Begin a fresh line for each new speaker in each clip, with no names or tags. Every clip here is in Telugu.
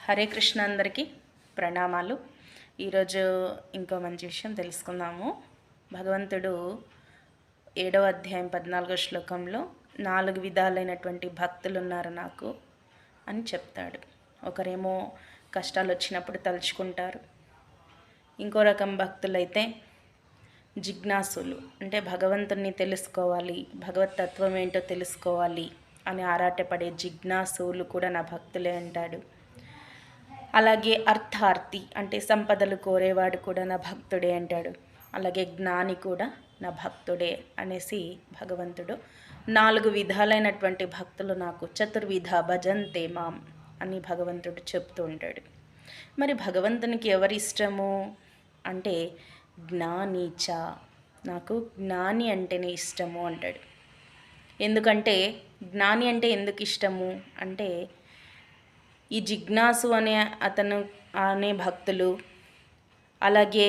హరే కృష్ణ అందరికీ ప్రణామాలు. ఈరోజు ఇంకో మంచి విషయం తెలుసుకుందాము. భగవంతుడు 7వ అధ్యాయం 14వ శ్లోకంలో 4 విధాలైనటువంటి భక్తులు ఉన్నారు నాకు అని చెప్తాడు. ఒకరేమో కష్టాలు వచ్చినప్పుడు తలుచుకుంటారు. ఇంకో రకం భక్తులైతే జిజ్ఞాసులు, అంటే భగవంతుని తెలుసుకోవాలి, భగవతత్వం ఏంటో తెలుసుకోవాలి అని ఆరాటపడే జిజ్ఞాసులు కూడా నా భక్తులే అంటాడు. అలాగే అర్థార్థి, అంటే సంపదలు కోరేవాడు కూడా నా భక్తుడే అంటాడు. అలాగే జ్ఞాని కూడా నా భక్తుడే అనేసి భగవంతుడు 4 విధాలైనటువంటి భక్తులు నాకు చతుర్విధ భజంతే మాం అని భగవంతుడు చెప్తూ ఉంటాడు. మరి భగవంతునికి ఎవరి ఇష్టము అంటే జ్ఞానీచ, నాకు జ్ఞాని అంటేనే ఇష్టము అంటాడు. ఎందుకంటే జ్ఞాని అంటే ఎందుకు ఇష్టము అంటే ఈ జిజ్ఞాసు అనే భక్తులు, అలాగే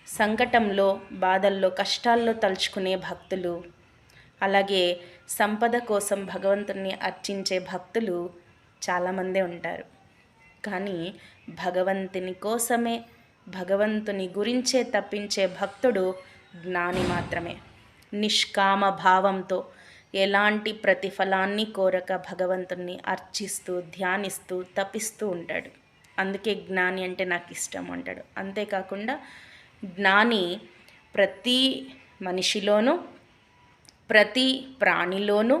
సంకటంలో, బాధల్లో, కష్టాల్లో తలుచుకునే భక్తులు, అలాగే సంపద కోసం భగవంతుని అర్చించే భక్తులు చాలామందే ఉంటారు. కానీ భగవంతుని కోసమే, భగవంతుని గురించే తప్పించే భక్తుడు జ్ఞాని మాత్రమే. నిష్కామ భావంతో, ఎలాంటి ప్రతిఫలాన్ని కోరక భగవంతుణ్ణి అర్చిస్తూ, ధ్యానిస్తూ, తపిస్తూ ఉంటాడు. అందుకే జ్ఞాని అంటే నాకు ఇష్టం అంటాడు. అంతేకాకుండా జ్ఞాని ప్రతి మనిషిలోనూ, ప్రతి ప్రాణిలోనూ,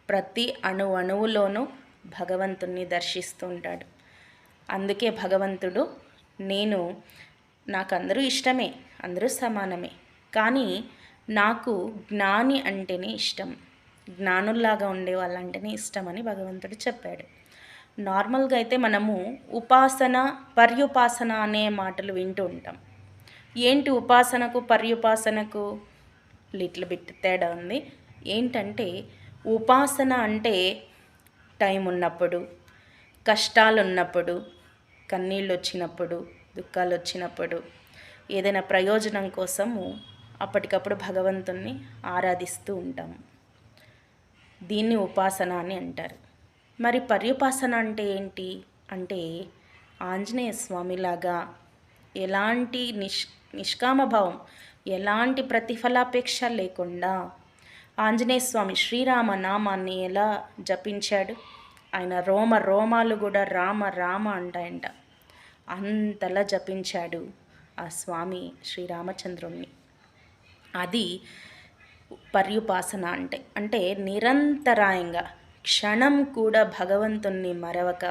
ప్రతి అణువులోనూ భగవంతుణ్ణి దర్శిస్తూ ఉంటాడు. అందుకే భగవంతుడు నాకు అందరూ ఇష్టమే, అందరూ సమానమే, కానీ నాకు జ్ఞాని అంటేనే ఇష్టం, జ్ఞానుల్లాగా ఉండే వాళ్ళంటేనే ఇష్టం అని భగవంతుడు చెప్పాడు. నార్మల్గా అయితే మనము ఉపాసన, పర్యుపాసన అనే మాటలు వింటూ ఉంటాం. ఏంటి ఉపాసనకు పర్యుపాసనకు లిటిల్ బిట్ తేడా ఉంది. ఏంటంటే ఉపాసన అంటే టైం ఉన్నప్పుడు, కష్టాలు ఉన్నప్పుడు, కన్నీళ్ళు వచ్చినప్పుడు, దుఃఖాలు వచ్చినప్పుడు, ఏదైనా ప్రయోజనం కోసము అప్పటికప్పుడు భగవంతుణ్ణి ఆరాధిస్తూ ఉంటాము. దీన్ని ఉపాసన అని అంటారు. మరి పర్యుపాసన అంటే ఏంటి అంటే ఆంజనేయ స్వామిలాగా ఎలాంటి నిష్కామభావం, ఎలాంటి ప్రతిఫలాపేక్ష లేకుండా ఆంజనేయ స్వామి శ్రీరామ నామాన్ని ఎలా జపించాడు, ఆయన రోమాలు కూడా రామ రామ అంటాయంట, అంతలా జపించాడు ఆ స్వామి శ్రీరామచంద్రుణ్ణి. అది పర్యుపాసన అంటే నిరంతరాయంగా క్షణం కూడా భగవంతుణ్ణి మరవక,